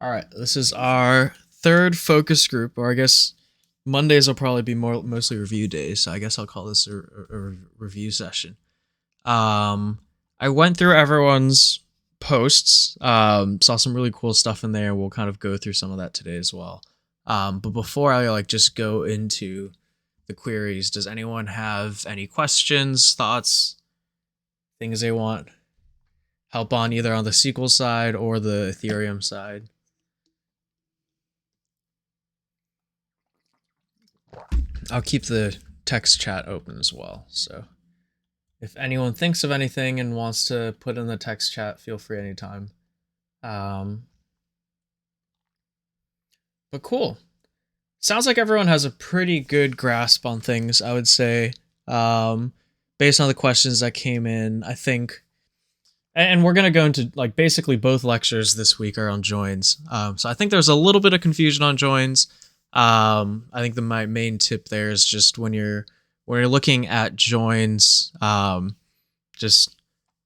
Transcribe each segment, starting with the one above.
All right, this is our third focus group, or I guess Mondays will probably be mostly review days. So I guess I'll call this a review session. I went through everyone's posts, saw some really cool stuff in there. We'll kind of go through some of that today as well. But before I just go into the queries, does anyone have any questions, thoughts, things they want help on either on the SQL side or the Ethereum side? I'll keep the text chat open as well. So if anyone thinks of anything and wants to put in the text chat, feel free anytime. But cool. Sounds like everyone has a pretty good grasp on things, I would say. Based on the questions that came in, I think, and we're going to go into like basically both lectures this week are on joins. So I think there's a little bit of confusion on joins. I think my main tip there is just when you're looking at joins, just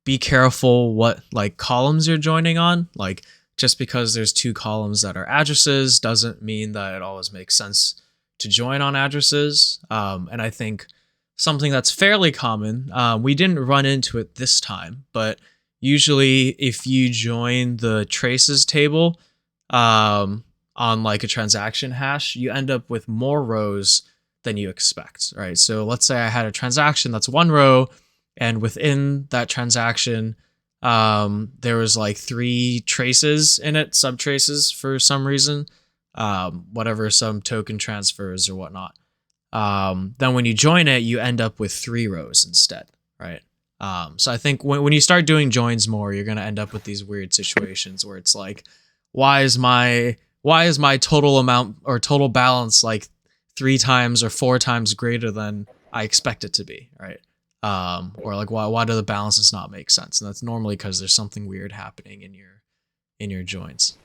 be careful what like columns you're joining on. Like just because there's two columns that are addresses doesn't mean that it always makes sense to join on addresses. And I think something that's fairly common, we didn't run into it this time, but usually if you join the traces table, on like a transaction hash, you end up with more rows than you expect, right? So let's say I had a transaction that's one row, and within that transaction, there was like 3 traces in it, subtraces for some reason, whatever, some token transfers or whatnot. Then when you join it, you end up with 3 rows instead, right? So I think when you start doing joins more, you're going to end up with these weird situations where it's like, why is my total amount or total balance like 3 times or 4 times greater than I expect it to be, right? Or like why do the balances not make sense? And that's normally because there's something weird happening in your joins.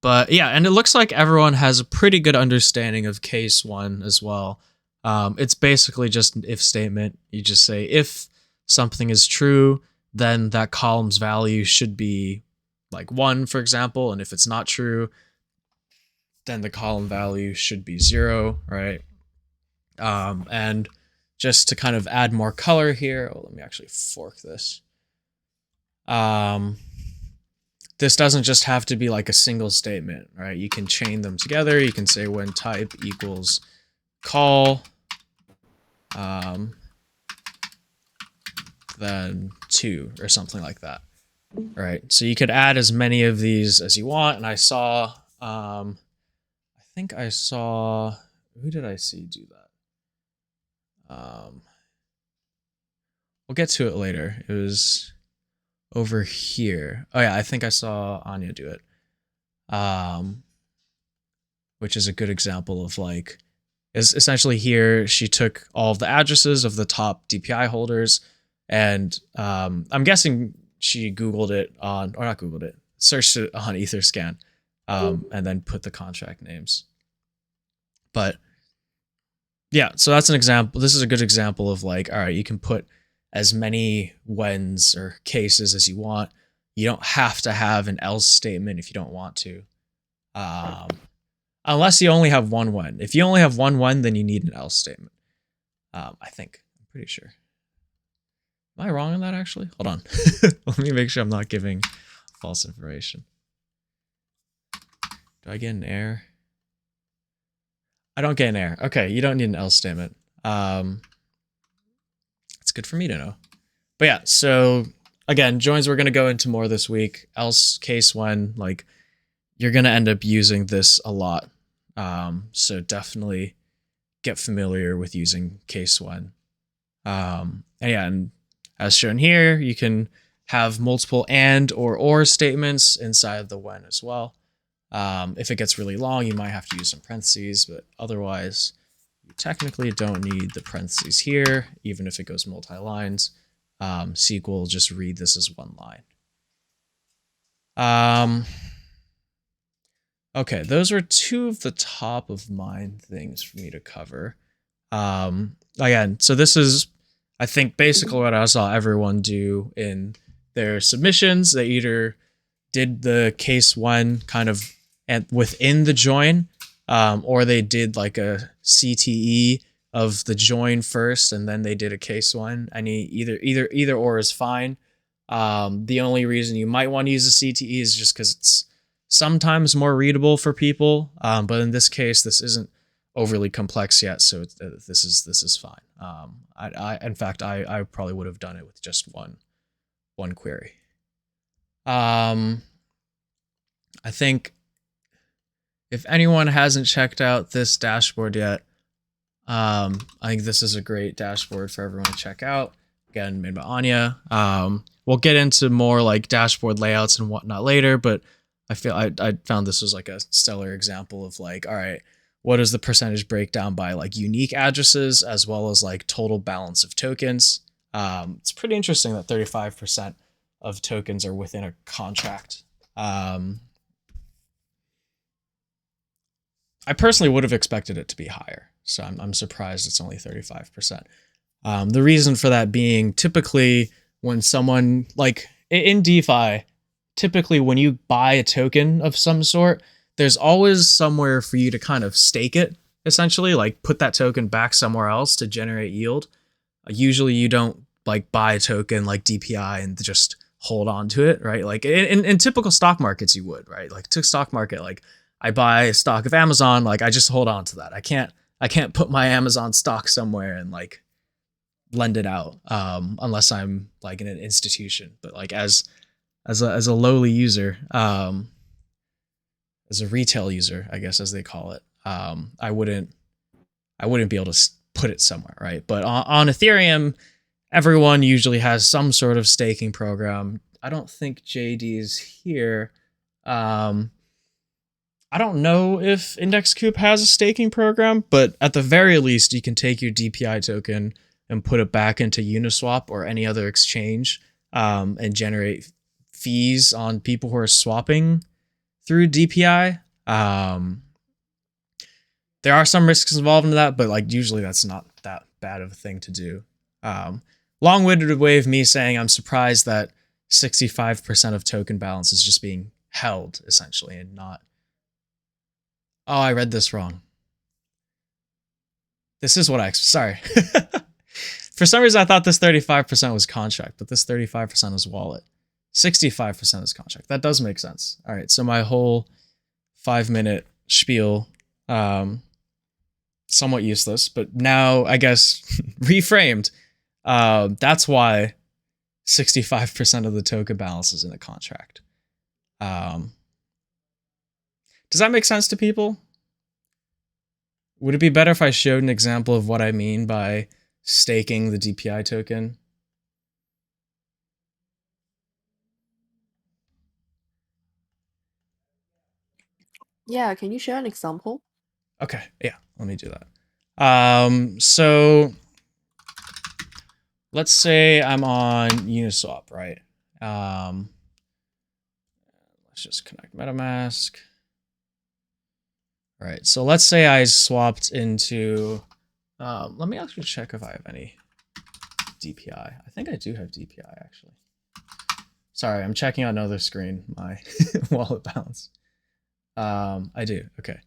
But yeah, and it looks like everyone has a pretty good understanding of case 1 as well. It's basically just an if statement. You just say if something is true, then that column's value should be like 1, for example, and if it's not true, then the column value should be 0, right? And just to kind of add more color here, let me actually fork this. This doesn't just have to be like a single statement, right? You can chain them together. You can say when type equals call, then 2 or something like that. Right, so you could add as many of these as you want, and I saw, I think I saw, who did I see do that? We'll get to it later. It was over here. Oh yeah, I think I saw Anya do it, which is a good example of like, is essentially here she took all of the addresses of the top DPI holders, and I'm guessing she Googled it on, or not Googled it, searched it on Etherscan, and then put the contract names. But yeah, so that's an example. This is a good example of like, all right, you can put as many whens or cases as you want. You don't have to have an else statement if you don't want to. Unless you only have one when. If you only have one when, then you need an else statement. I think. I'm pretty sure. Am I wrong on that, actually? Hold on. Let me make sure I'm not giving false information. Do I get an error? I don't get an error. Okay, you don't need an else statement. It's good for me to know. But yeah, so again, joins we're going to go into more this week. Else case when, like, you're going to end up using this a lot. So definitely get familiar with using case when. And yeah, and as shown here, you can have multiple and or statements inside the when as well. If it gets really long, you might have to use some parentheses, but otherwise, you technically don't need the parentheses here, even if it goes multi-lines. SQL will just read this as one line. Okay, those are 2 of the top of mind things for me to cover. Again, so this is, I think, basically what I saw everyone do in their submissions. They either did the case one kind of within the join, or they did like a CTE of the join first and then they did a case one. Either or is fine. The only reason you might want to use a CTE is just because it's sometimes more readable for people. But in this case, this isn't overly complex yet, so this is fine. In fact, I probably would have done it with just one query. I think if anyone hasn't checked out this dashboard yet, I think this is a great dashboard for everyone to check out. Again, made by Anya. We'll get into more like dashboard layouts and whatnot later, but I feel I found this was like a stellar example of like, all right, what is the percentage breakdown by like unique addresses as well as like total balance of tokens? It's pretty interesting that 35% of tokens are within a contract. I personally would have expected it to be higher, so I'm surprised it's only 35%. The reason for that being typically when someone like in DeFi, typically when you buy a token of some sort, there's always somewhere for you to kind of stake it, essentially, like put that token back somewhere else to generate yield. Usually you don't like buy a token like DPI and just hold on to it, right? Like in typical stock markets you would, right? Like to stock market, like I buy a stock of Amazon, like I just hold on to that. I can't put my Amazon stock somewhere and like lend it out unless I'm like in an institution. But like as a lowly user, as a retail user, I guess as they call it, I wouldn't be able to put it somewhere, right? But on Ethereum, everyone usually has some sort of staking program. I don't think JD is here. I don't know if IndexCoop has a staking program, but at the very least, you can take your DPI token and put it back into Uniswap or any other exchange and generate fees on people who are swapping through DPI. There are some risks involved in that, but like usually that's not that bad of a thing to do. Long-winded way of me saying I'm surprised that 65% of token balance is just being held essentially and not. Oh, I read this wrong. This is what sorry. For some reason, I thought this 35% was contract, but this 35% is wallet. 65% is contract. That does make sense. All right, so my whole 5-minute spiel, somewhat useless, but now I guess reframed. That's why 65% of the token balance is in a contract. Does that make sense to people? Would it be better if I showed an example of what I mean by staking the DPI token? Yeah, can you share an example? Okay, yeah, let me do that. So let's say I'm on Uniswap, right? Let's just connect MetaMask. All right, so let's say I swapped into, let me actually check if I have any DPI. I think I do have DPI actually. Sorry, I'm checking on another screen, my wallet balance. I do, okay.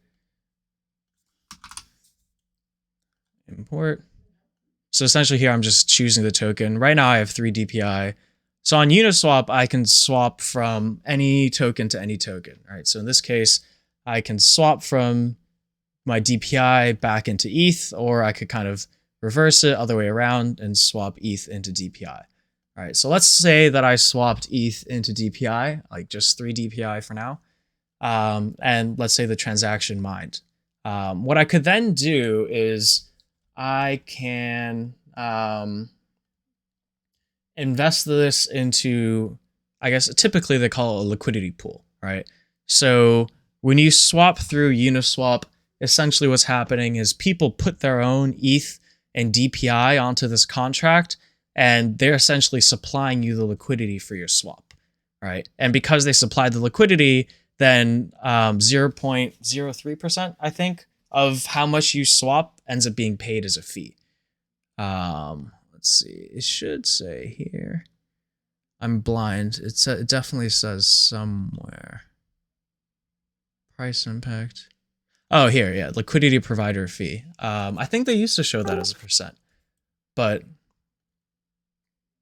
Import. So essentially here I'm just choosing the token. Right now I have 3 DPI. So on Uniswap, I can swap from any token to any token, right? So in this case, I can swap from my DPI back into ETH, or I could kind of reverse it other way around and swap ETH into DPI. All right, so let's say that I swapped ETH into DPI, like just 3 DPI for now. And let's say the transaction mined. What I could then do is I can invest this into, I guess typically they call it a liquidity pool, right? So when you swap through Uniswap, essentially what's happening is people put their own ETH and DPI onto this contract, and they're essentially supplying you the liquidity for your swap, right? And because they supplied the liquidity, then 0.03%, I think, of how much you swap ends up being paid as a fee. Let's see, it should say here. I'm blind. It definitely says somewhere. Price impact. Oh, here, yeah, liquidity provider fee. I think they used to show that as a percent, but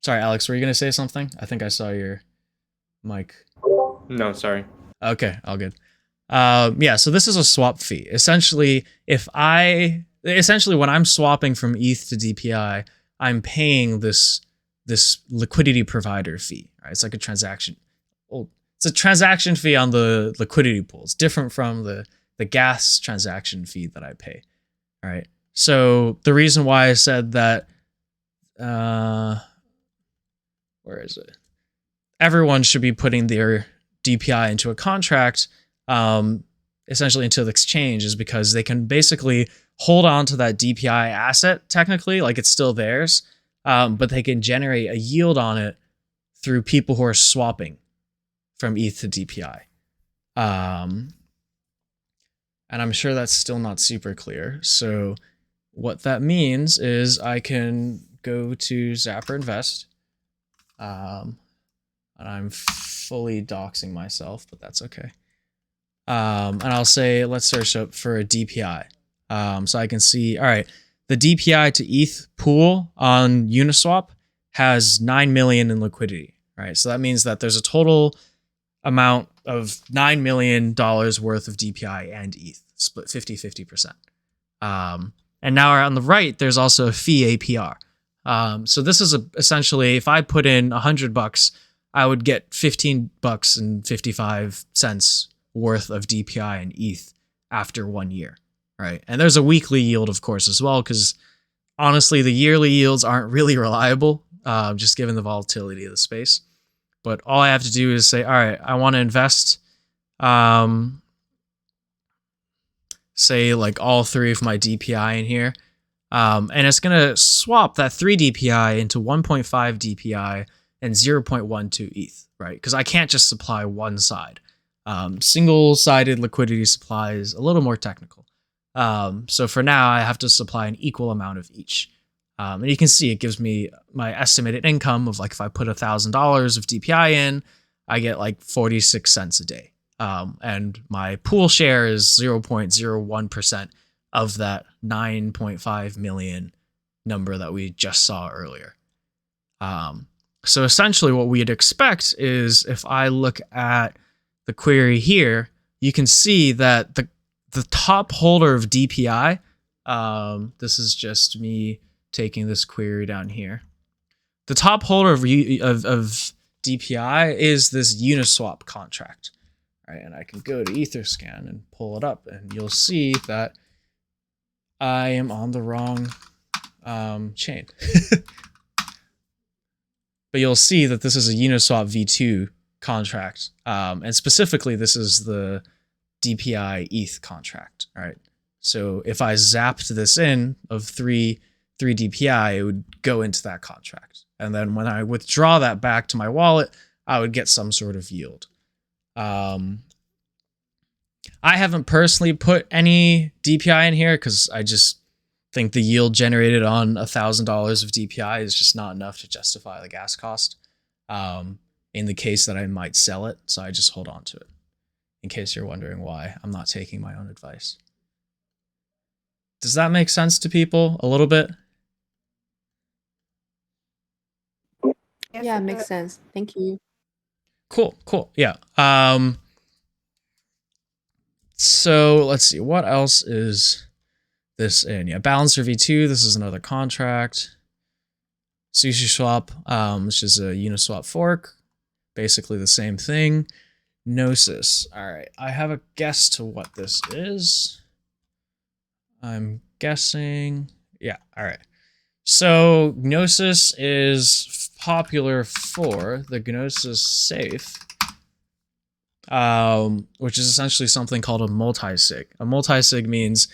sorry, Alex, were you gonna say something? I think I saw your mic. No, sorry. Okay, all good. Yeah, so this is a swap fee. Essentially, when I'm swapping from ETH to DPI, I'm paying this liquidity provider fee. Right? It's like a transaction. Well, it's a transaction fee on the liquidity pool. It's different from the gas transaction fee that I pay. All right. So the reason why I said that, where is it? Everyone should be putting their DPI into a contract, essentially into the exchange, is because they can basically hold on to that DPI asset technically, like it's still theirs, but they can generate a yield on it through people who are swapping from ETH to DPI. And I'm sure that's still not super clear. So what that means is I can go to Zapper Invest. And I'm fully doxing myself, but that's okay. And I'll say, let's search up for a DPI. So I can see, all right, the DPI to ETH pool on Uniswap has 9 million in liquidity, right? So that means that there's a total amount of $9 million worth of DPI and ETH, split 50-50%. And now on the right, there's also a fee APR. So this is essentially, if I put in $100, I would get $15.55 worth of DPI and ETH after 1 year, right? And there's a weekly yield, of course, as well, because honestly, the yearly yields aren't really reliable, just given the volatility of the space. But all I have to do is say, all right, I want to invest, say like all 3 of my DPI in here. And it's going to swap that 3 DPI into 1.5 DPI and 0.12 ETH, right? Because I can't just supply one side. Single-sided liquidity supply is a little more technical. So for now, I have to supply an equal amount of each. And you can see it gives me my estimated income of like, if I put $1,000 of DPI in, I get like 46 cents a day. And my pool share is 0.01% of that 9.5 million number that we just saw earlier. So essentially what we'd expect is, if I look at the query here, you can see that the top holder of DPI, this is just me taking this query down here. The top holder of DPI is this Uniswap contract, right? And I can go to Etherscan and pull it up, and you'll see that I am on the wrong chain. But you'll see that this is a Uniswap v2 contract, and specifically this is the DPI ETH contract, right? So if I zapped this in of 3 DPI, it would go into that contract. And then when I withdraw that back to my wallet, I would get some sort of yield. I haven't personally put any DPI in here because I just think the yield generated on $1,000 of DPI is just not enough to justify the gas cost. In the case that I might sell it, so I just hold on to it. In case you're wondering why I'm not taking my own advice. Does that make sense to people a little bit? Yeah, makes sense. Thank you. Cool. Yeah. So let's see, what else is this in? Yeah, Balancer V2, this is another contract. Sushi Swap, which is a Uniswap fork. Basically the same thing. Gnosis. All right, I have a guess to what this is. I'm guessing, yeah, all right. So Gnosis is popular for the Gnosis safe, which is essentially something called a multi-sig. A multi-sig means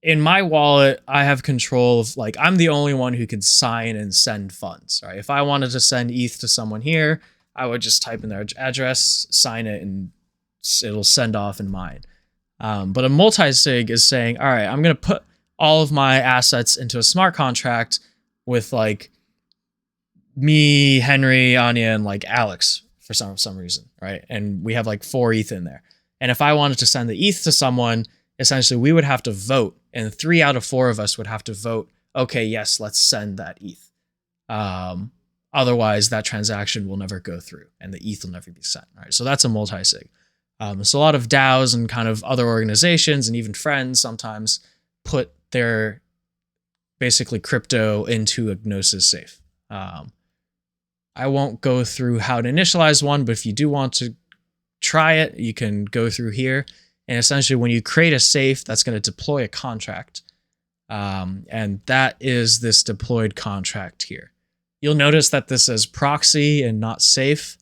in my wallet, I have control of, like, I'm the only one who can sign and send funds, right? If I wanted to send ETH to someone here, I would just type in their address, sign it, and it'll send off in mine. But a multi-sig is saying, all right, I'm going to put all of my assets into a smart contract with like me, Henry, Anya, and like Alex for some reason, right? And we have like 4 ETH in there. And if I wanted to send the ETH to someone, essentially we would have to vote, and 3 out of 4 of us would have to vote, okay, yes, let's send that ETH. Otherwise, that transaction will never go through, and the ETH will never be sent. Right? So that's a multi-sig. So a lot of DAOs and kind of other organizations and even friends sometimes put their basically crypto into a Gnosis safe. I won't go through how to initialize one, but if you do want to try it, you can go through here. And essentially, when you create a safe, that's going to deploy a contract. And that is this deployed contract here. You'll notice that this says proxy and not safe.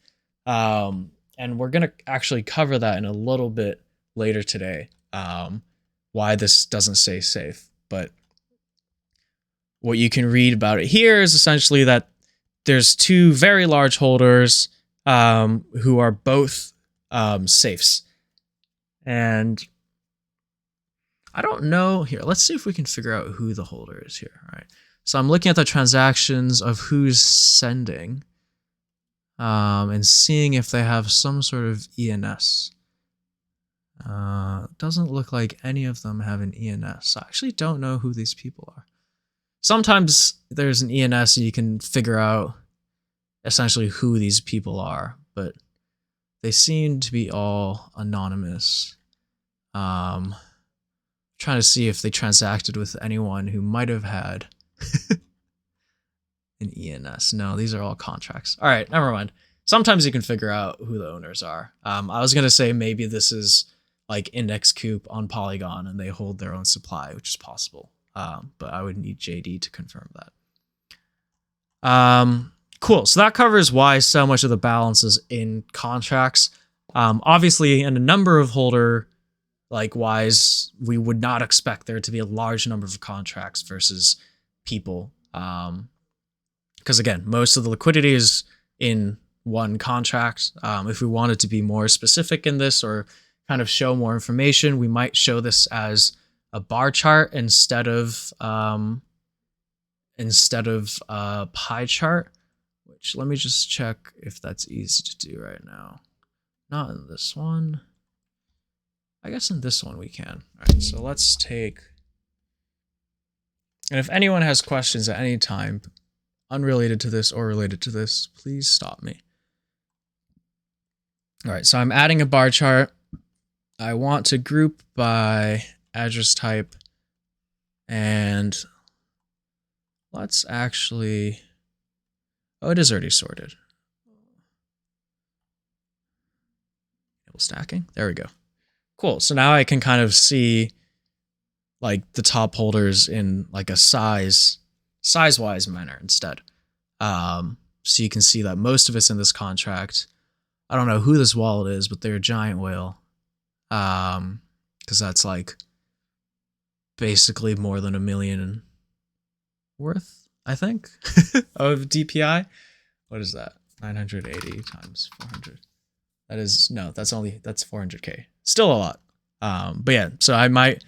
And we're going to actually cover that in a little bit later today, why this doesn't say safe. But what you can read about it here is essentially that there's 2 very large holders who are both safes. And I don't know here. Let's see if we can figure out who the holder is here. All right. So I'm looking at the transactions of who's sending and seeing if they have some sort of ENS. Doesn't look like any of them have an ENS. I actually don't know who these people are. Sometimes there's an ENS and you can figure out essentially who these people are, but they seem to be all anonymous. Trying to see if they transacted with anyone who might have had an ENS. No, these are all contracts. All right, never mind. Sometimes you can figure out who the owners are. I was going to say maybe this is like Index Coop on Polygon and they hold their own supply, which is possible. But I would need JD to confirm that. Cool. So that covers why so much of the balance is in contracts. Obviously, in a number of holder wise, we would not expect there to be a large number of contracts versus people. Because again, most of the liquidity is in one contract. If we wanted to be more specific in this or kind of show more information, we might show this as a bar chart instead of a pie chart, which let me just check if that's easy to do right now. Not in this one. I guess in this one we can. All right, so let's take, and if anyone has questions at any time, unrelated to this or related to this, please stop me. All right, so I'm adding a bar chart. I want to group by address type, and let's actually, oh, it is already sorted. Enable stacking, there we go. Cool, so now I can kind of see like the top holders in like a size-wise manner instead. So you can see that most of it's in this contract. I don't know who this wallet is, but they're a giant whale. Because that's like basically more than $1 million worth, I think, of DPI. What is that? 980 times 400. That is, no, that's 400K. Still a lot. But yeah, so I might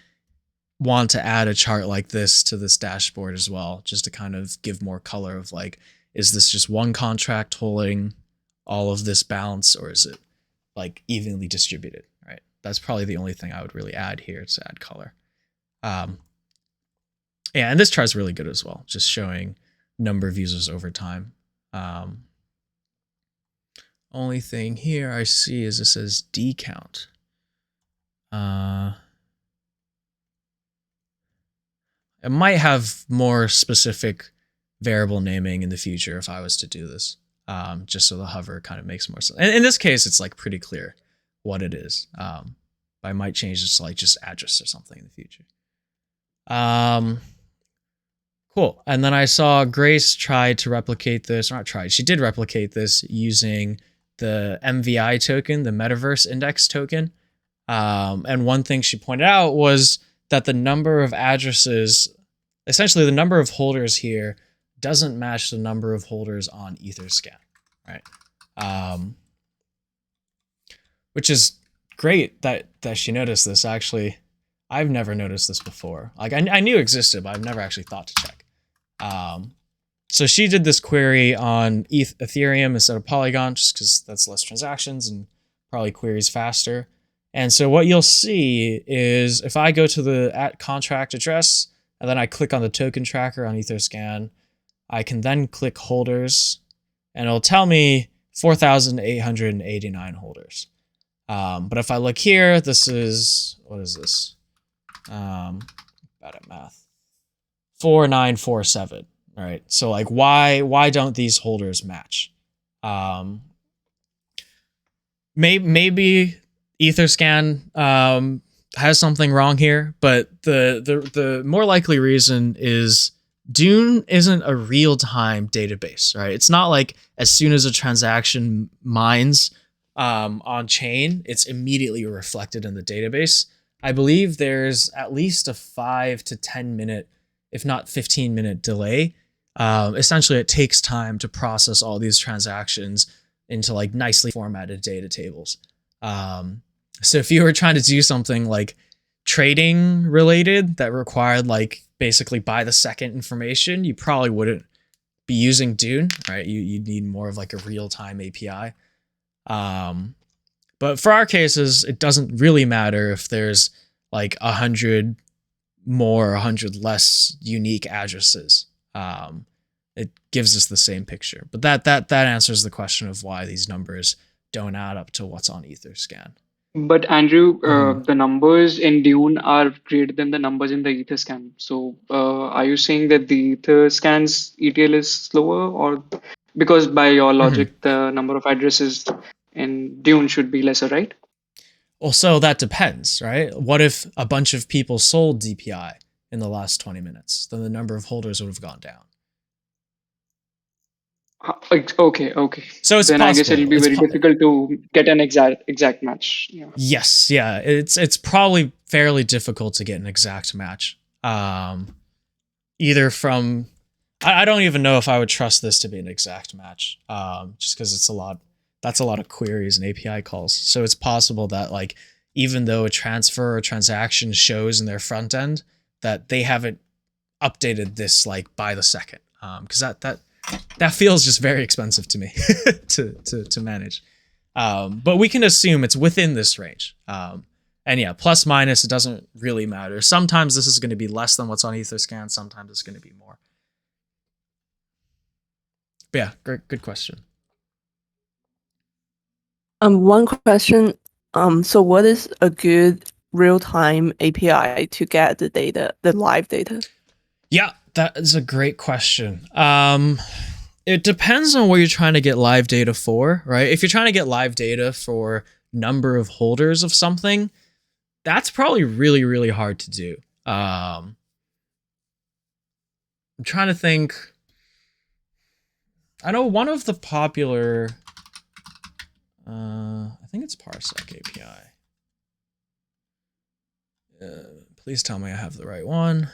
want to add a chart like this to this dashboard as well, just to kind of give more color of like, is this just one contract holding all of this balance, or is it like evenly distributed, right? That's probably the only thing I would really add here to add color. Yeah, and this chart's really good as well, just showing number of users over time. Only thing here I see is it says D count. It might have more specific variable naming in the future if I was to do this, just so the hover kind of makes more sense. And in this case, it's like pretty clear what it is. But I might change this to like just address or something in the future. Cool. And then I saw Grace tried to replicate this, or not tried, she did replicate this using the MVI token, the Metaverse Index token. And one thing she pointed out was that the number of addresses, essentially the number of holders here, doesn't match the number of holders on Etherscan, right? Which is great that she noticed this. Actually, I've never noticed this before. Like I knew it existed, but I've never actually thought to check. So she did this query on Ethereum instead of Polygon, just because that's less transactions and probably queries faster. And so what you'll see is if I go to the @contract address and then I click on the token tracker on Etherscan, I can then click holders and it'll tell me 4,889 holders. But if I look here, this is, what is this? Bad at math. 4947. All right. So like why don't these holders match? Maybe Etherscan has something wrong here, but the more likely reason is Dune isn't a real-time database, right? It's not like as soon as a transaction mines on chain, it's immediately reflected in the database. I believe there's at least a 5 to 10 minute, if not 15-minute delay. Essentially, it takes time to process all these transactions into like nicely formatted data tables. So if you were trying to do something like trading related that required like basically by the second information, you probably wouldn't be using Dune, right? You'd need more of like a real-time API. But for our cases, it doesn't really matter if there's like 100 more, 100 less unique addresses. It gives us the same picture. But that answers the question of why these numbers don't add up to what's on Etherscan. But Andrew, the numbers in Dune are greater than the numbers in the Etherscan. So, are you saying that the Etherscan's ETL is slower, or because by your logic, the number of addresses in Dune should be lesser, right? Well, so that depends, right? What if a bunch of people sold DPI in the last 20 minutes? Then the number of holders would have gone down. Okay. So it's then possible. I guess it'll be very difficult to get an exact match. Yeah. Yes, yeah. It's probably fairly difficult to get an exact match. Either from I don't even know if I would trust this to be an exact match. Just because that's a lot of queries and API calls. So it's possible that like even though a transfer or transaction shows in their front end, that they haven't updated this like by the second. Because that feels just very expensive to me to manage. But we can assume it's within this range. And yeah, plus minus, it doesn't really matter. Sometimes this is going to be less than what's on Etherscan. Sometimes it's going to be more. But yeah, good question. One question. So what is a good real-time API to get the data, the live data? Yeah, that is a great question. It depends on what you're trying to get live data for, right? If you're trying to get live data for number of holders of something, that's probably really, really hard to do. I'm trying to think. I know one of the popular, I think it's Parsec API. Please tell me I have the right one.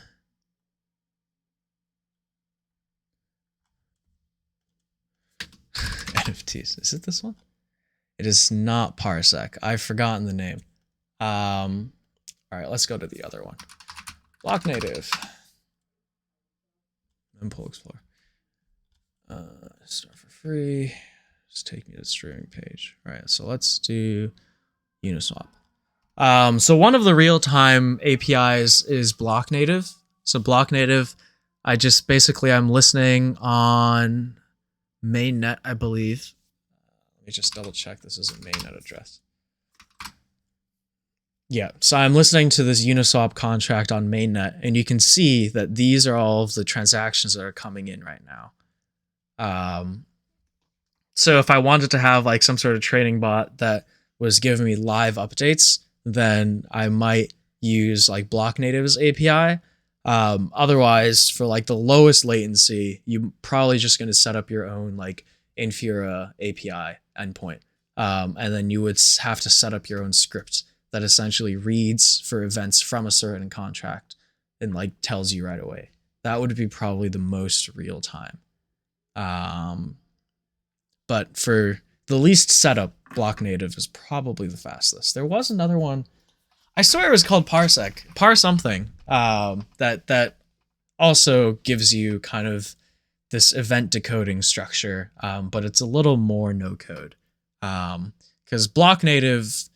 NFTs. Is it this one? It is not Parsec. I've forgotten the name. All right, let's go to the other one. Block Native. Mempool Explorer. Start for free. Just take me to the streaming page. All right, so let's do Uniswap. So one of the real-time APIs is Block Native. So Block Native, I'm listening on mainnet, I believe. Let me just double check this is a mainnet address. Yeah, so I'm listening to this Uniswap contract on mainnet, and you can see that these are all of the transactions that are coming in right now. So if I wanted to have like some sort of trading bot that was giving me live updates, then I might use like Block Native's API. Otherwise, for like the lowest latency, you're probably just going to set up your own like Infura API endpoint. And then you would have to set up your own script that essentially reads for events from a certain contract and like tells you right away. That would be probably the most real time. But for the least setup, Block Native is probably the fastest. There was another one. I swear it was called Parsec. Par something. That also gives you kind of this event decoding structure, but it's a little more no code. Because block native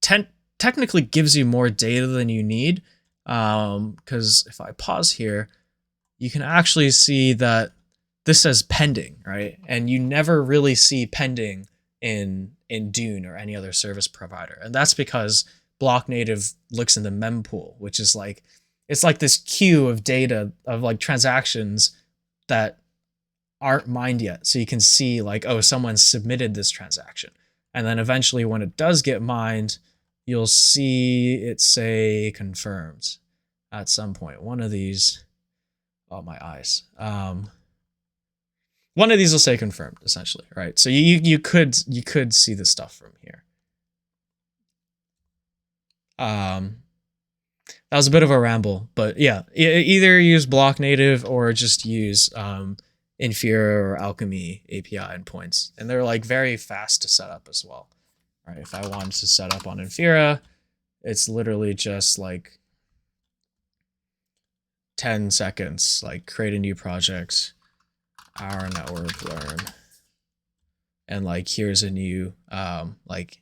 technically gives you more data than you need. Because if I pause here, you can actually see that this says pending, right? And you never really see pending in Dune or any other service provider. And that's because block native looks in the mempool, which is like, it's like this queue of data of like transactions that aren't mined yet. So you can see like, oh, someone submitted this transaction. And then eventually when it does get mined, you'll see it say confirmed at some point. One of these, oh, my eyes. One of these will say confirmed, essentially, right? So you could see the stuff from here. That was a bit of a ramble, but yeah, either use block native or just use Infura or Alchemy API endpoints, and they're like very fast to set up as well. All right, if I wanted to set up on Infura, it's literally just like 10 seconds, like create a new project, OurNetwork Learn, and like here's a new like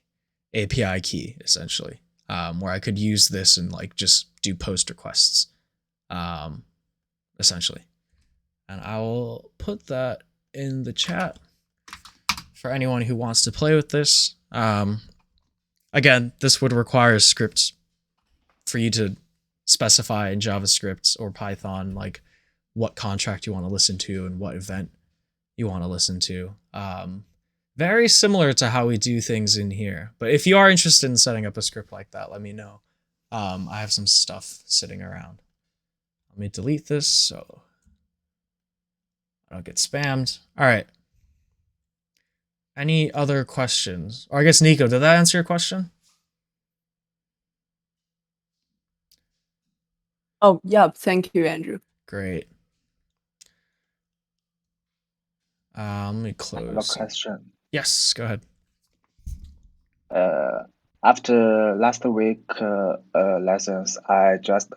API key essentially, where I could use this and like just do post requests, essentially. And I will put that in the chat for anyone who wants to play with this. Again, this would require scripts for you to specify in JavaScript or Python, like what contract you want to listen to and what event you want to listen to. Very similar to how we do things in here. But if you are interested in setting up a script like that, let me know. I have some stuff sitting around. Let me delete this so I don't get spammed. All right. Any other questions? Or I guess, Nico, did that answer your question? Oh, yeah. Thank you, Andrew. Great. Let me close. I have a question. Yes, go ahead. After last week lessons, I just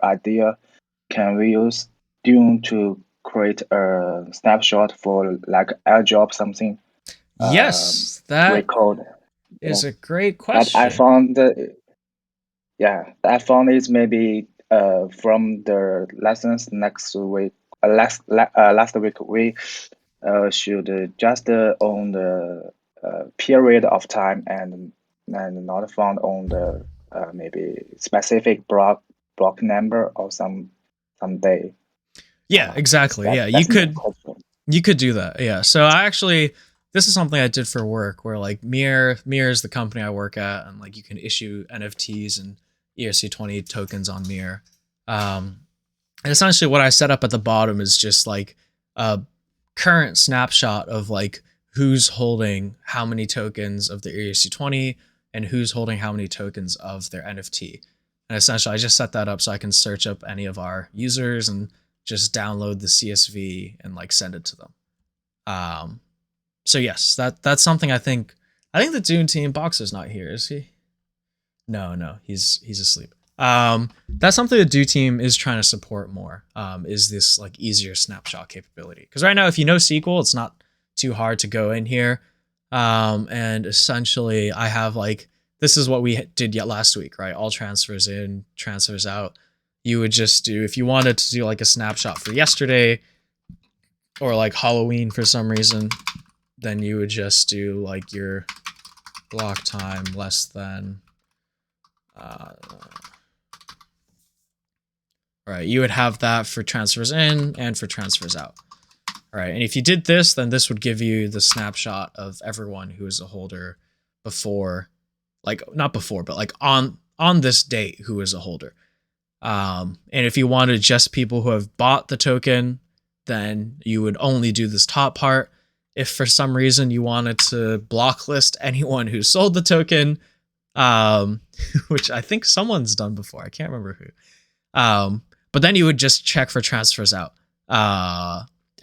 idea. Can we use Dune to create a snapshot for like AirDrop something? Yes, that record is a great that question. I found. I found is maybe from the lessons next week. Last week we should just on the period of time and not found on the maybe specific block number or some day. Yeah, exactly. Yeah, you could do that. Yeah. So I actually, this is something I did for work where like Mir is the company I work at, and like you can issue NFTs and ERC20 tokens on Mir. And essentially what I set up at the bottom is just like a current snapshot of like who's holding how many tokens of the ERC20 and who's holding how many tokens of their NFT. And essentially I just set that up so I can search up any of our users and just download the CSV and like send it to them. So yes, that's something I think the Dune team Boxer's not here, is he? No, he's asleep. That's something the Dune team is trying to support more, is this like easier snapshot capability. Because right now, if you know SQL, it's not too hard to go in here. And essentially I have like, this is what we did yet last week, right? All transfers in, transfers out. You would just do, if you wanted to do like a snapshot for yesterday or like Halloween for some reason, then you would just do like your block time less than, right, you would have that for transfers in and for transfers out. All right, and if you did this, then this would give you the snapshot of everyone who is a holder before, like not before, but like on this date who is a holder. And if you wanted just people who have bought the token, then you would only do this top part. If for some reason you wanted to block list anyone who sold the token, which I think someone's done before, I can't remember who. But then you would just check for transfers out.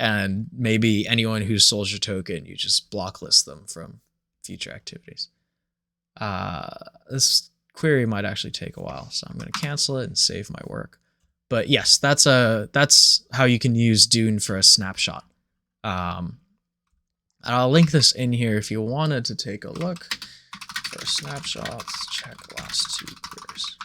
And maybe anyone who sold your token, you just block list them from future activities. This query might actually take a while, so I'm going to cancel it and save my work. But yes, that's how you can use Dune for a snapshot. And I'll link this in here if you wanted to take a look. For snapshots, check last 2 queries.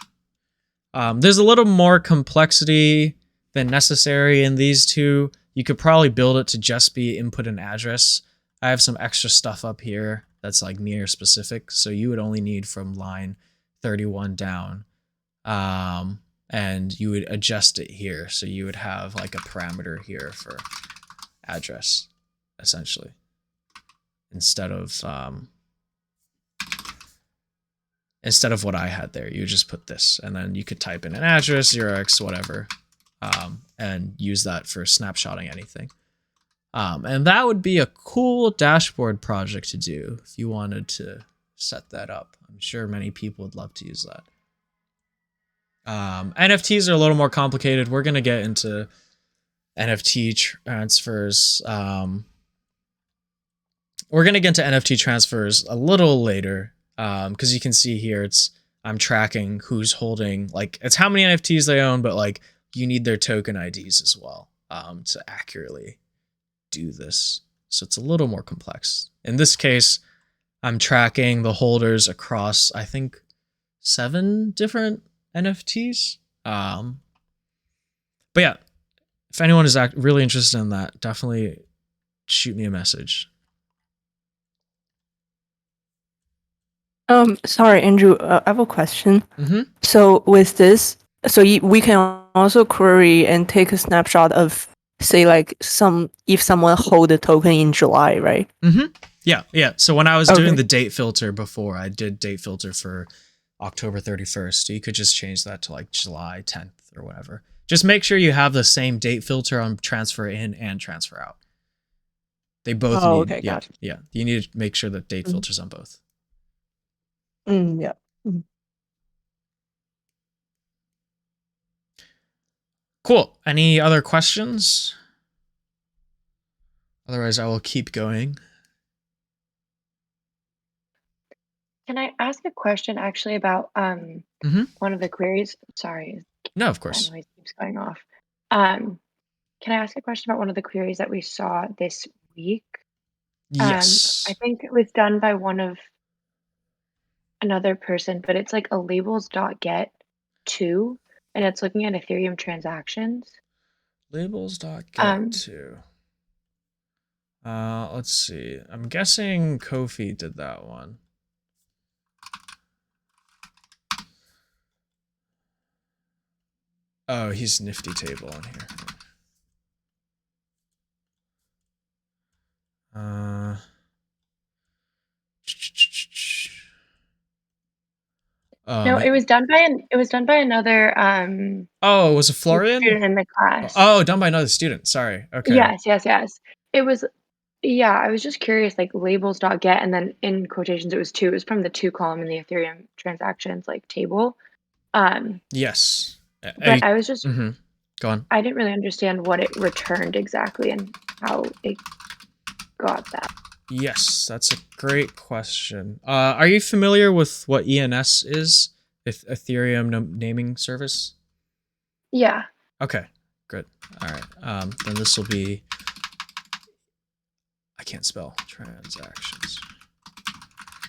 There's a little more complexity than necessary in these two. You could probably build it to just be input and address. I have some extra stuff up here that's like near specific, so you would only need from line 31 down. And you would adjust it here, so you would have like a parameter here for address, essentially, instead of what I had there. You just put this, and then you could type in an address, 0x, whatever, and use that for snapshotting anything. And that would be a cool dashboard project to do if you wanted to set that up. I'm sure many people would love to use that. NFTs are a little more complicated. We're going to get into NFT transfers. We're going to get into NFT transfers a little later, because you can see here I'm tracking who's holding, like, it's how many NFTs they own, but like you need their token IDs as well to accurately do this. So it's a little more complex. In this case, I'm tracking the holders across, I think, 7 different NFTs. But yeah, if anyone is really interested in that, definitely shoot me a message. Sorry, Andrew. I have a question. Mm-hmm. So with this, we can also query and take a snapshot of, say, like if someone hold a token in July, right? Mm-hmm. Yeah. So when I was doing the date filter before, I did date filter for October 31st. You could just change that to like July 10th or whatever. Just make sure you have the same date filter on transfer in and transfer out. They both need. Okay, gotcha. Yeah. You need to make sure that date filters on both. Yeah. Cool. Any other questions? Otherwise, I will keep going. Can I ask a question actually about one of the queries? Sorry. No, of course. That noise keeps going off. Can I ask a question about one of the queries that we saw this week? Yes. I think it was done by another person, but it's like a labels.get 2, and it's looking at Ethereum transactions. Labels.get 2. Let's see. I'm guessing Kofi did that one. Oh, he's nifty table on here. No, it was done by another oh, was it Florian? Student in the class. Oh, done by another student. Sorry. Okay. Yes. It was, yeah, I was just curious, like labels.get, and then in quotations it was 2. It was from the 2 column in the Ethereum transactions like table. Yes. But I was just Go on. I didn't really understand what it returned exactly and how it got that. Yes, that's a great question. Are you familiar with what ENS is? Ethereum naming service? Yeah. Okay, good. All right. Then this will be, I can't spell, transactions.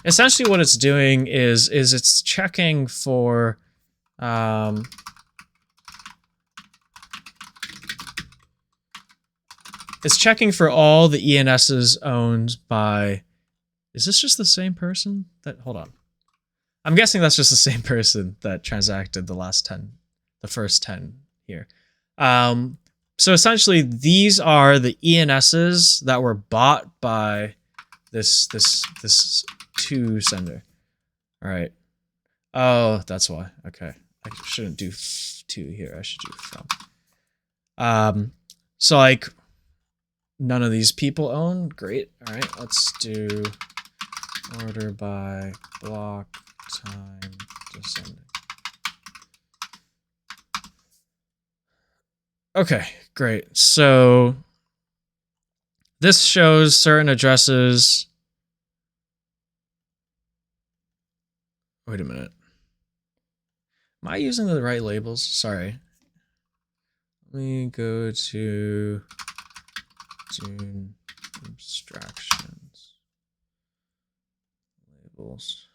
Essentially what it's doing is it's checking for it's checking for all the ENSs owned by, is this just the same person that, hold on. I'm guessing that's just the same person that transacted the first 10 here. So essentially these are the ENSs that were bought by this 2 sender. All right. Oh, that's why. Okay. I shouldn't do 2 here. I should do from. So like, none of these people own. Great. All right. Let's do order by block time descending. Okay, great. So this shows certain addresses. Wait a minute. Am I using the right labels? Sorry. me go to Dune abstractions labels.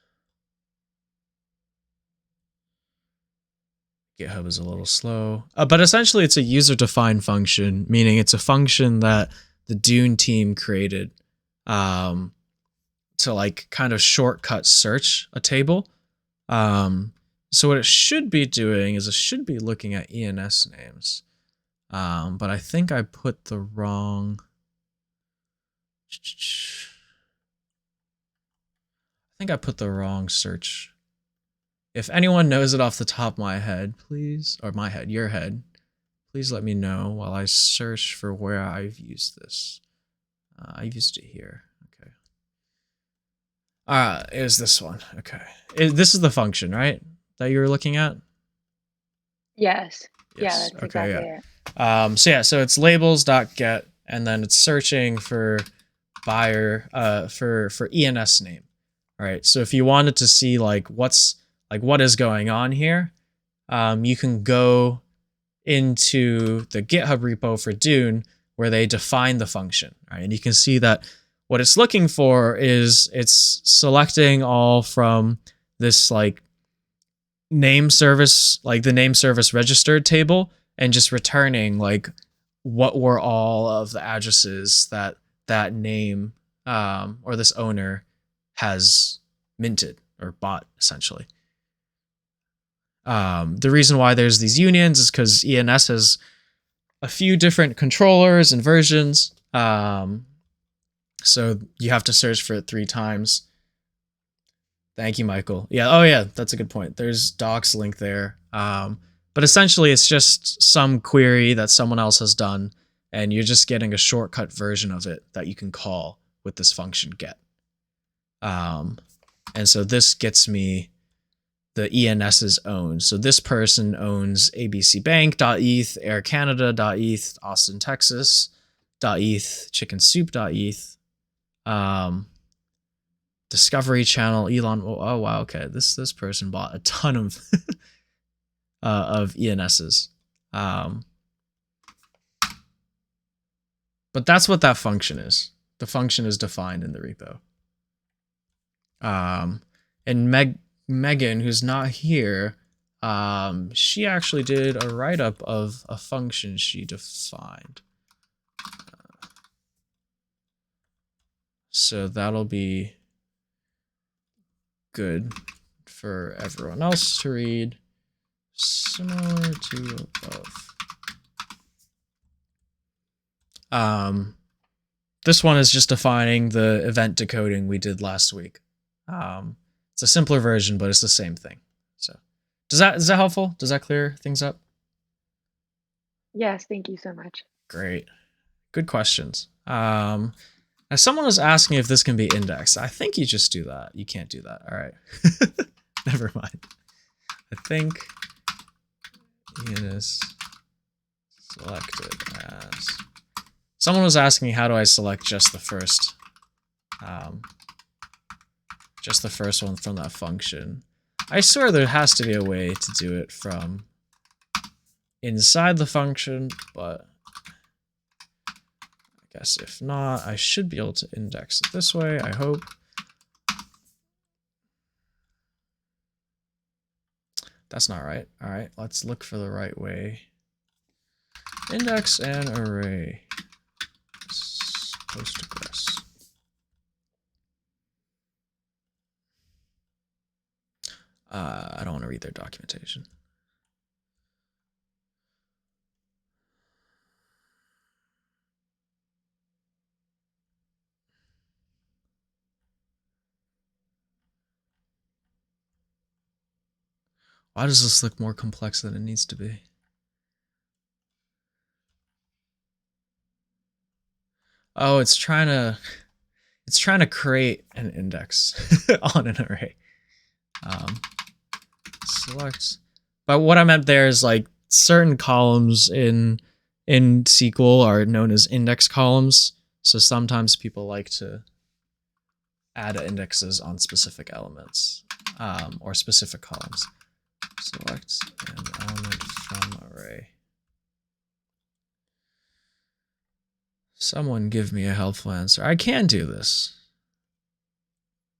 GitHub is a little slow, but essentially it's a user-defined function, meaning it's a function that the Dune team created to like kind of shortcut search a table. So what it should be doing is it should be looking at ENS names, but I think I put the wrong. I think I put the wrong search. If anyone knows it off the top of my head, please, or my head, your head, please let me know while I search for where I've used this. I've used it here. Okay. It was this one. Okay. This is the function, right? That you were looking at? Yes. Yeah, Yes. that's Okay, exactly yeah. it. So it's labels.get, and then it's searching for buyer for ENS name. All right. So if you wanted to see like what is going on here, you can go into the GitHub repo for Dune where they define the function, right? And you can see that what it's looking for is it's selecting all from this like name service, like the name service registered table, and just returning like what were all of the addresses that name or this owner has minted or bought essentially. The reason why there's these unions is because ENS has a few different controllers and versions. So you have to search for it 3 times. Thank you, Michael. Yeah. Oh, yeah. That's a good point. There's docs link there. But essentially, it's just some query that someone else has done, and you're just getting a shortcut version of it that you can call with this function get. And so this gets me the ENS's own. So this person owns abcbank.eth, aircanada.eth, Austin, Texas.eth, chickensoup.eth, Discovery Channel, Elon. Oh wow, okay. This person bought a ton of ENSs. But that's what that function is. The function is defined in the repo. And Megan, who's not here, she actually did a write-up of a function she defined. So that'll be good for everyone else to read, similar to above. This one is just defining the event decoding we did last week. It's a simpler version, but it's the same thing. So, is that helpful? Does that clear things up? Yes, thank you so much. Great, good questions. Now someone was asking if this can be indexed. I think you just do that. You can't do that. All right, never mind. I think it is selected as. Someone was asking me how do I select just the first one from that function. I swear there has to be a way to do it from inside the function, but I guess if not, I should be able to index it this way, I hope. That's not right. All right, let's look for the right way. Index an array. Postgres. I don't want to read their documentation. Why does this look more complex than it needs to be? Oh, it's trying to create an index on an array. Select. But what I meant there is like certain columns in SQL are known as index columns. So sometimes people like to add indexes on specific elements or specific columns. Select an element from array. Someone give me a helpful answer. I can do this.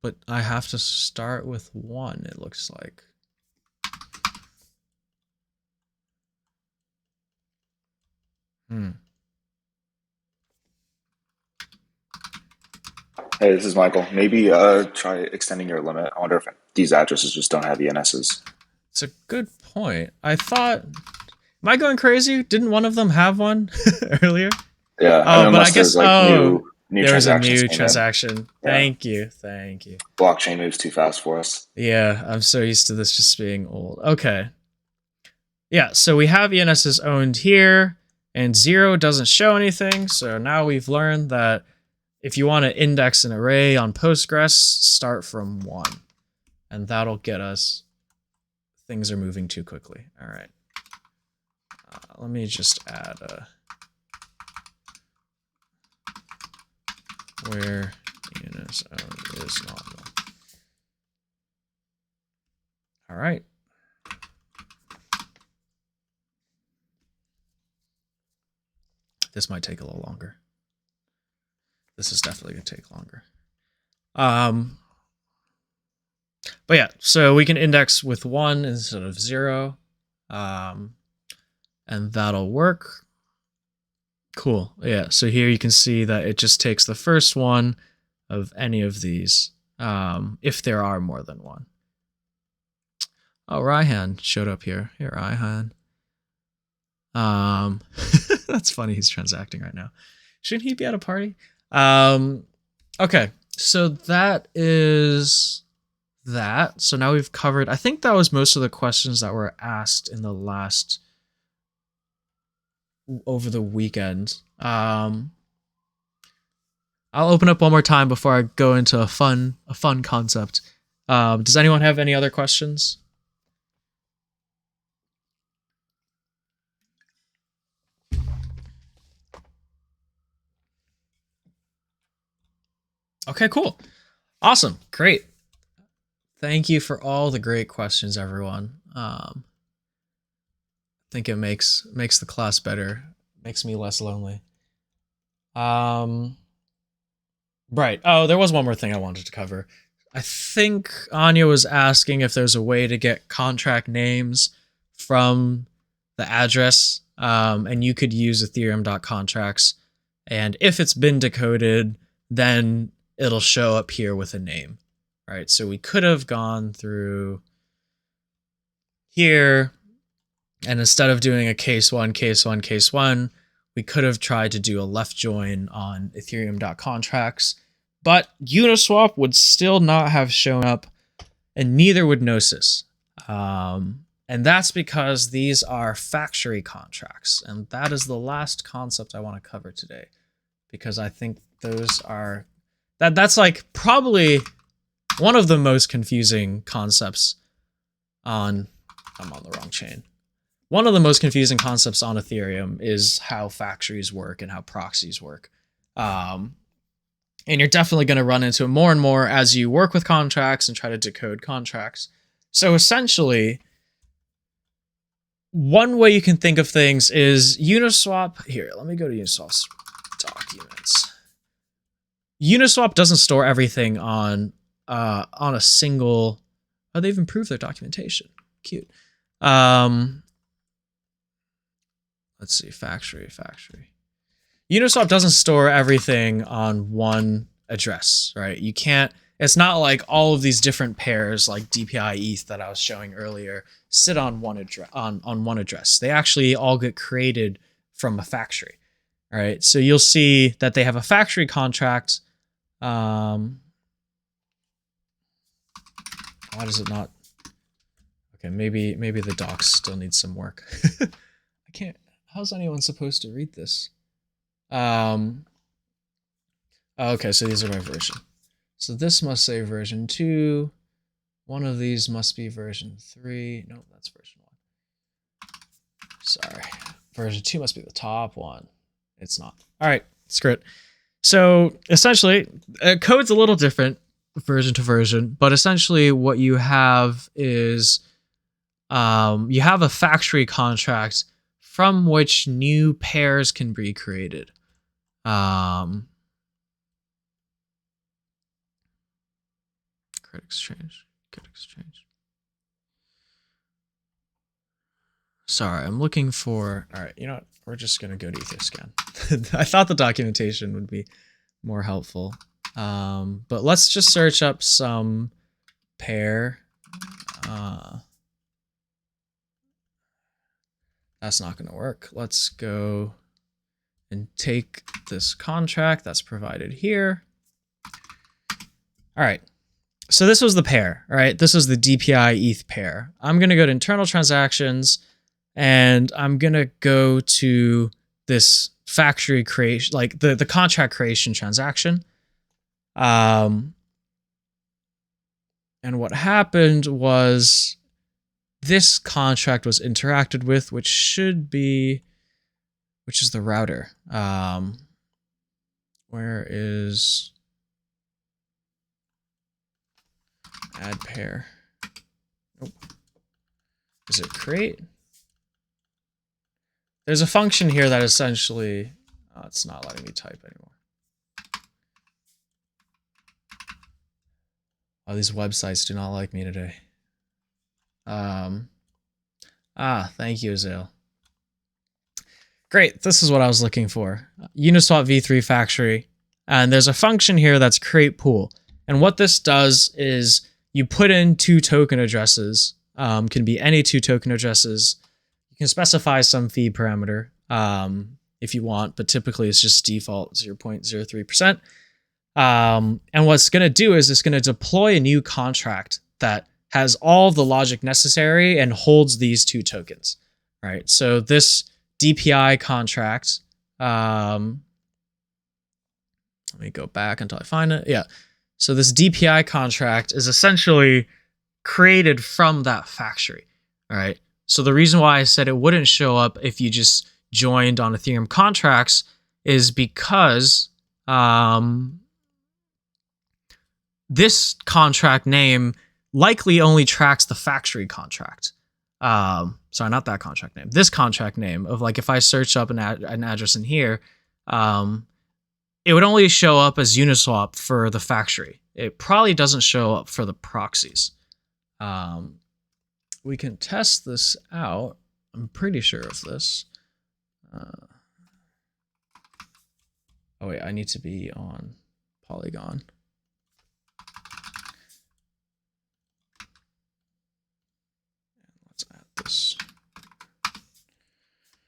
But I have to start with 1, it looks like. Hey, this is Michael. Maybe try extending your limit. I wonder if these addresses just don't have ENSs. It's a good point. I thought, am I going crazy? Didn't one of them have one earlier? Yeah. Oh, but I guess new there was a new transactions came in. transaction. Yeah. Thank you. Blockchain moves too fast for us. Yeah, I'm so used to this just being old. Okay. Yeah, so we have ENSs owned here, and 0 doesn't show anything. So now we've learned that if you want to index an array on Postgres, start from 1. And that'll get us. Things are moving too quickly. All right. Let me just add where ENS owned is not null. All right. This might take a little longer. This is definitely going to take longer. But yeah, so we can index with 1 instead of 0. And that'll work. Cool. Yeah, so here you can see that it just takes the first one of any of these, if there are more than one. Oh, Raihan showed up here. Here, Raihan. That's funny, he's transacting right now. Shouldn't he be at a party? Okay, so that is that. So now we've covered, I think that was most of the questions that were asked in the last, over the weekend. I'll open up one more time before I go into a fun concept. Does anyone have any other questions? Okay, cool. Awesome. Great. Thank you for all the great questions, everyone. I think it makes the class better, makes me less lonely. Right. Oh, there was one more thing I wanted to cover. I think Anya was asking if there's a way to get contract names from the address, and you could use ethereum.contracts, and if it's been decoded, then it'll show up here with a name. All right, so we could have gone through here, and instead of doing a case one, we could have tried to do a left join on ethereum.contracts, but Uniswap would still not have shown up, and neither would Gnosis. And that's because these are factory contracts, and that is the last concept I want to cover today, because I think those are that's like probably one of the most confusing concepts on, I'm on the wrong chain. One of the most confusing concepts on Ethereum is how factories work and how proxies work. And you're definitely going to run into it more and more as you work with contracts and try to decode contracts. So essentially, one way you can think of things is Uniswap. Here, let me go to Uniswap's documents. Uniswap doesn't store everything on a single. Oh, they've improved their documentation. Cute. Let's see, factory. Uniswap doesn't store everything on one address, right? You can't. It's not like all of these different pairs, like DPI ETH that I was showing earlier, sit on one address. On one address, they actually all get created from a factory. All right, so you'll see that they have a factory contract. Why does it not? Okay, maybe the docs still need some work. I can't. How's anyone supposed to read this? Okay, so these are my version. So this must say version 2. One of these must be version 3. No, that's version 1. Sorry. Version 2 must be the top one. It's not. All right, screw it. So essentially, code's a little different version to version, but essentially what you have is you have a factory contract from which new pairs can be created. Credit exchange. Sorry, I'm looking for. All right, you know what? We're just gonna go to Etherscan. I thought the documentation would be more helpful, but let's just search up some pair. That's not gonna work. Let's go and take this contract that's provided here. All right. So this was the pair, right? This is the DPI ETH pair. I'm going to go to internal transactions and I'm going to go to this factory creation, like the contract creation transaction. And what happened was this contract was interacted with, which is the router. Where is add pair? Nope. Is it create? There's a function here that essentially, it's not letting me type anymore. Oh, these websites do not like me today. Thank you, Azale. Great, this is what I was looking for. Uniswap v3 factory, and there's a function here that's create pool. And what this does is you put in 2 token addresses, can be any 2 token addresses. You can specify some fee parameter if you want, but typically it's just default 0.03%. And what's going to do is it's going to deploy a new contract that has all the logic necessary and holds these 2 tokens, right? So this DPI contract, let me go back until I find it. Yeah. So this DPI contract is essentially created from that factory. All right. So the reason why I said it wouldn't show up if you just joined on Ethereum contracts is because this contract name likely only tracks the factory contract. Sorry, not that contract name. This contract name of, like, if I search up an address in here, it would only show up as Uniswap for the factory. It probably doesn't show up for the proxies. We can test this out. I'm pretty sure of this. Oh wait, I need to be on Polygon. Let's add this.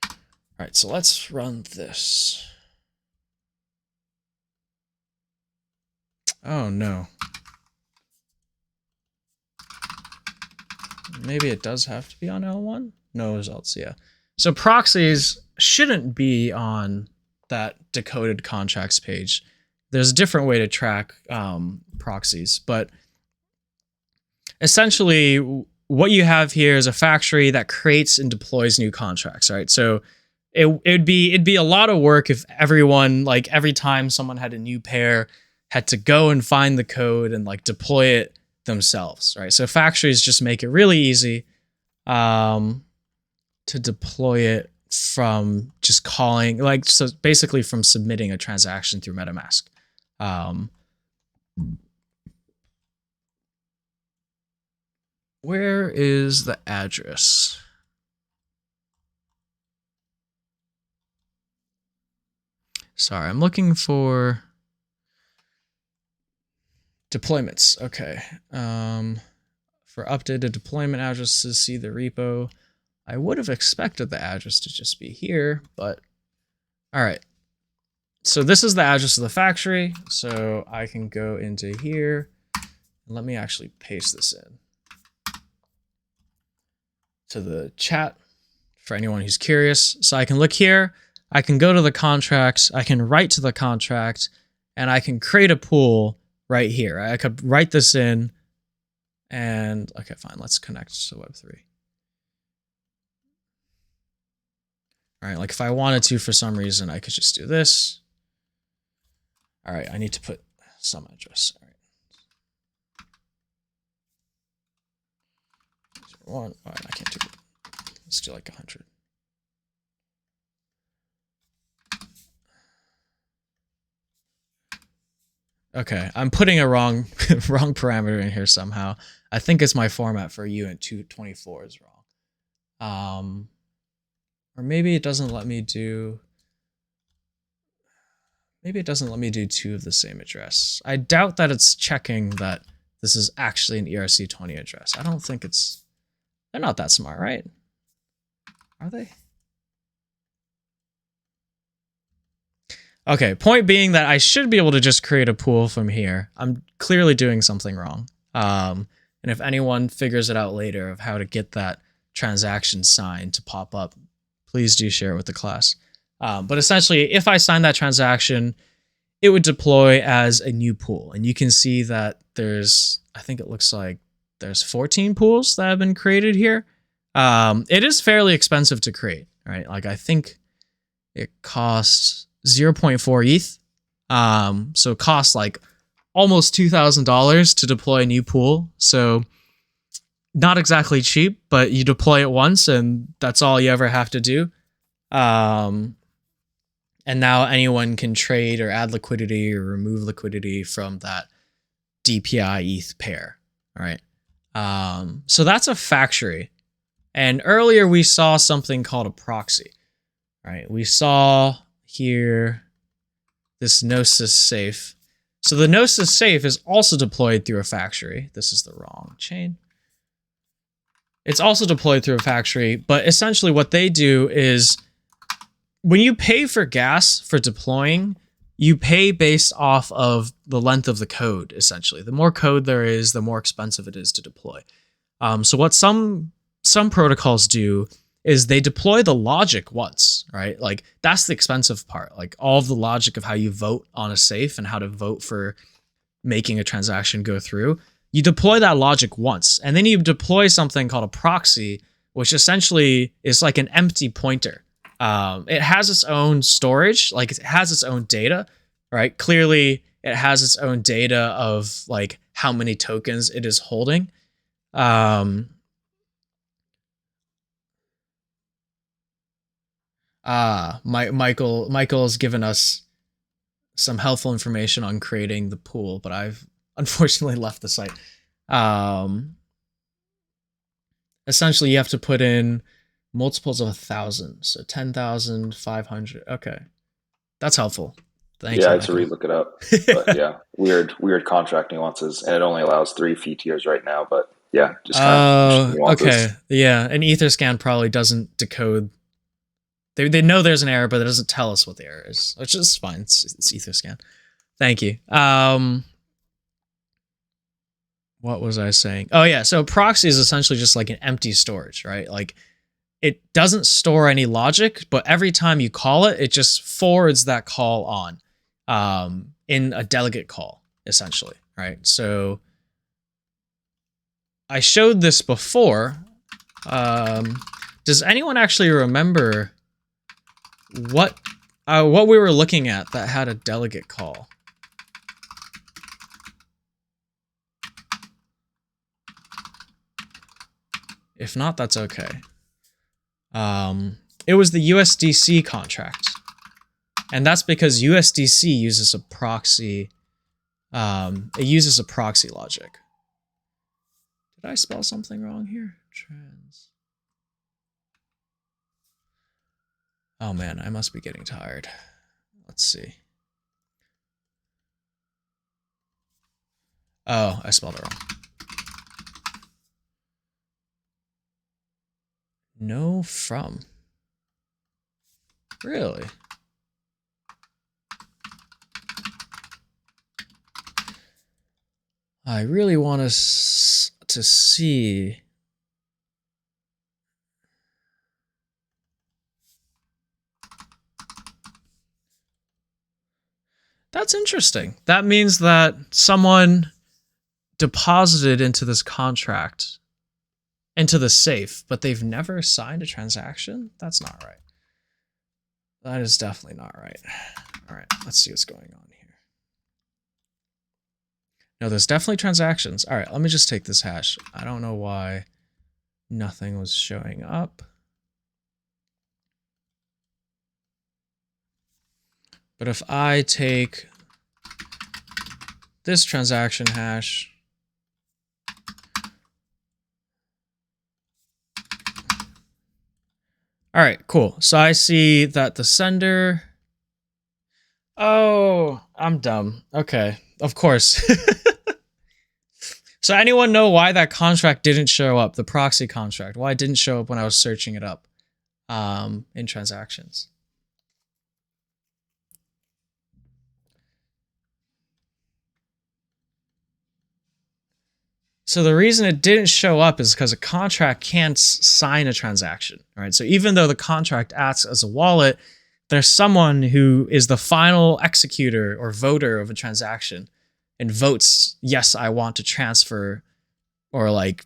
All right, so let's run this. Oh no. Maybe it does have to be on L1? No results, yeah. So proxies shouldn't be on that decoded contracts page. There's a different way to track proxies, but essentially what you have here is a factory that creates and deploys new contracts, right? So it'd be a lot of work if everyone, like, every time someone had a new pair, had to go and find the code and, like, deploy it themselves, right? So factories just make it really easy to deploy it from just calling, like, so basically from submitting a transaction through MetaMask. Where is the address? Sorry, I'm looking for deployments. Okay. For updated deployment addresses, see the repo. I would have expected the address to just be here, but all right. So this is the address of the factory. So I can go into here. Let me actually paste this in to the chat for anyone who's curious. So I can look here. I can go to the contracts. I can write to the contract, and I can create a pool right here. I could write this in, and okay, fine. Let's connect to Web3. All right, like if I wanted to, for some reason, I could just do this. All right, I need to put some address. All right. 01. All right, I can't do it. Let's do like 100. Okay, I'm putting a wrong wrong parameter in here somehow. I think it's my format for uint 224 is wrong. Or maybe it doesn't let me do. Maybe it doesn't let me do two of the same address. I doubt that it's checking that this is actually an ERC20 address. I don't think it's. They're not that smart, right? Are they? Okay, point being that I should be able to just create a pool from here. I'm clearly doing something wrong. And if anyone figures it out later of how to get that transaction sign to pop up, please do share it with the class. But essentially, if I sign that transaction, it would deploy as a new pool. And you can see that there's, I think it looks like there's 14 pools that have been created here. It is fairly expensive to create, right? Like I think it costs 0.4 ETH. So it costs like almost $2,000 to deploy a new pool. So not exactly cheap, but you deploy it once and that's all you ever have to do. And now anyone can trade or add liquidity or remove liquidity from that DPI ETH pair. All right. So that's a factory. And earlier we saw something called a proxy. All right. We saw here this Gnosis safe. So the Gnosis safe is also deployed through a factory. This is the wrong chain. It's also deployed through a factory, but essentially what they do is when you pay for gas for deploying, you pay based off of the length of the code, essentially. The more code there is, the more expensive it is to deploy. So what some protocols do is they deploy the logic once, right? Like that's the expensive part, like all of the logic of how you vote on a safe and how to vote for making a transaction go through. You deploy that logic once, and then you deploy something called a proxy, which essentially is like an empty pointer. It has its own storage, like it has its own data, right? Clearly it has its own data of like how many tokens it is holding. Michael has given us some helpful information on creating the pool, but I've unfortunately left the site. Essentially, you have to put in multiples of 1,000, so 10,500. Okay, that's helpful. Thank you. Yeah, I had to relook it up. But yeah, weird contract nuances, and it only allows 3 fee tiers right now. But yeah, just kind of nuances. Okay, yeah, an Etherscan probably doesn't decode. They know there's an error, but it doesn't tell us what the error is, which is fine. It's Etherscan. Thank you. What was I saying? Oh yeah, so proxy is essentially just like an empty storage, right? Like it doesn't store any logic, but every time you call it, it just forwards that call on in a delegate call, essentially, right? So I showed this before. Does anyone actually remember what we were looking at that had a delegate call? If not, that's okay. It was the USDC contract. And that's because USDC uses a proxy. It uses a proxy logic. Did I spell something wrong here? Trans. Oh man, I must be getting tired. Let's see. Oh, I spelled it wrong. No from. Really? I really want us to see. That's interesting. That means that someone deposited into this contract, into the safe, but they've never signed a transaction? That's not right. That is definitely not right. All right, let's see what's going on here. No, there's definitely transactions. All right, let me just take this hash. I don't know why nothing was showing up. But if I take this transaction hash. All right, cool. So I see that the sender. Oh, I'm dumb. Okay, of course. So anyone know why that contract didn't show up, the proxy contract? Why it didn't show up when I was searching it up in transactions? So the reason it didn't show up is because a contract can't sign a transaction, right? So even though the contract acts as a wallet, there's someone who is the final executor or voter of a transaction and votes, yes, I want to transfer, or like,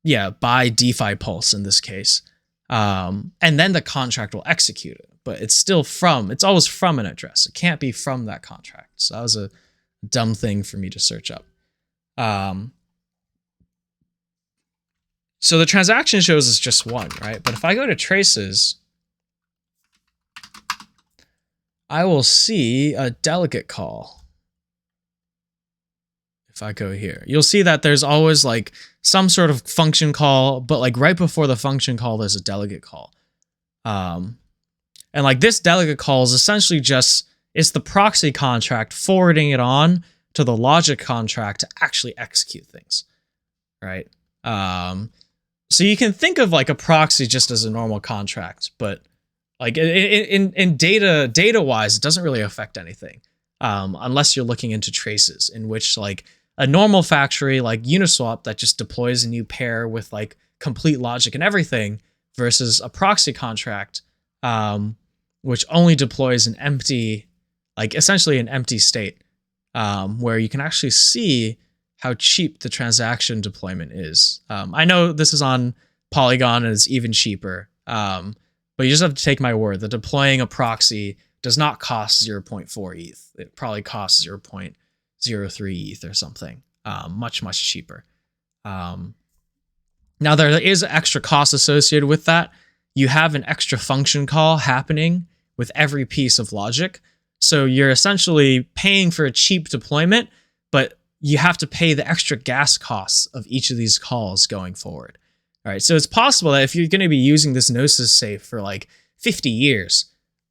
yeah, buy DeFi Pulse in this case. And then the contract will execute it, but it's always from an address. It can't be from that contract. So that was a dumb thing for me to search up. So the transaction shows is just one, right? But if I go to traces, I will see a delegate call. If I go here, you'll see that there's always like some sort of function call, but like right before the function call, there's a delegate call. And like this delegate call is essentially it's the proxy contract forwarding it on to the logic contract to actually execute things, right? So you can think of like a proxy just as a normal contract, but like in data wise, it doesn't really affect anything unless you're looking into traces, in which like a normal factory like Uniswap that just deploys a new pair with like complete logic and everything, versus a proxy contract which only deploys an empty, like essentially an empty state, where you can actually see how cheap the transaction deployment is. I know this is on Polygon and it's even cheaper, but you just have to take my word that deploying a proxy does not cost 0.4 ETH. It probably costs 0.03 ETH or something, much cheaper. Now there is extra cost associated with that. You have an extra function call happening with every piece of logic. So you're essentially paying for a cheap deployment, but you have to pay the extra gas costs of each of these calls going forward. All right, so it's possible that if you're going to be using this Gnosis safe for like 50 years,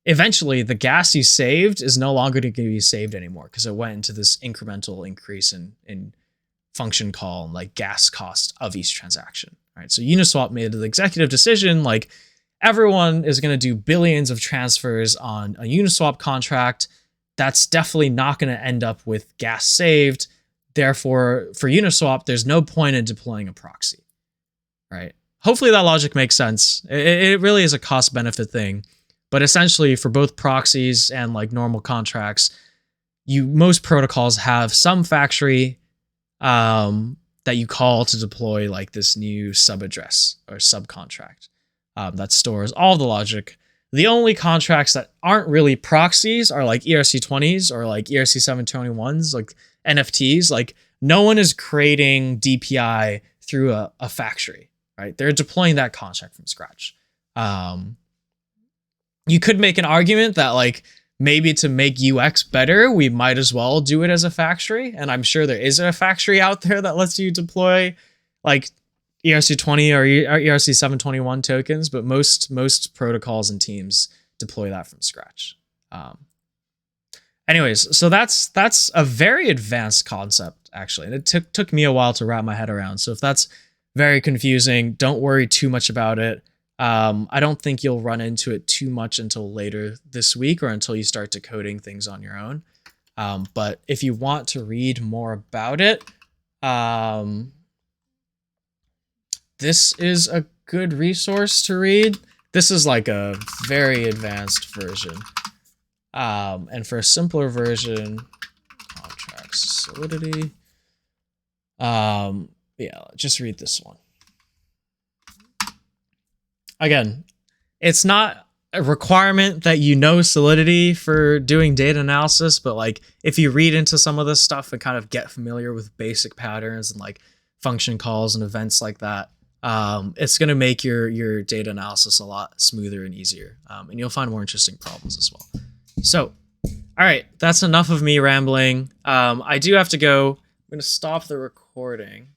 eventually the gas you saved is no longer going to be saved anymore because it went into this incremental increase in function call and like gas cost of each transaction. All right, so Uniswap made the executive decision, like everyone is going to do billions of transfers on a Uniswap contract. That's definitely not going to end up with gas saved. Therefore, for Uniswap, there's no point in deploying a proxy, right? Hopefully that logic makes sense. It really is a cost benefit thing, but essentially for both proxies and like normal contracts, most protocols have some factory that you call to deploy like this new sub address or subcontract that stores all the logic. The only contracts that aren't really proxies are like ERC20s or like ERC721s, like NFTs. Like no one is creating DPI through a factory, right? They're deploying that contract from scratch. You could make an argument that like maybe to make UX better, we might as well do it as a factory. And I'm sure there is a factory out there that lets you deploy like ERC20 or ERC721 tokens, but most protocols and teams deploy that from scratch. Anyways, so that's a very advanced concept actually, and it took me a while to wrap my head around. So if that's very confusing, don't worry too much about it. I don't think you'll run into it too much until later this week or until you start decoding things on your own. But if you want to read more about it, this is a good resource to read. This is like a very advanced version. And for a simpler version, contract solidity. Yeah, just read this one. Again, it's not a requirement that you know Solidity for doing data analysis, but like if you read into some of this stuff and kind of get familiar with basic patterns and like function calls and events like that, it's going to make your data analysis a lot smoother and easier. And you'll find more interesting problems as well. So, all All right, that's enough of me rambling. I do have to go. I'm going to stop the recording.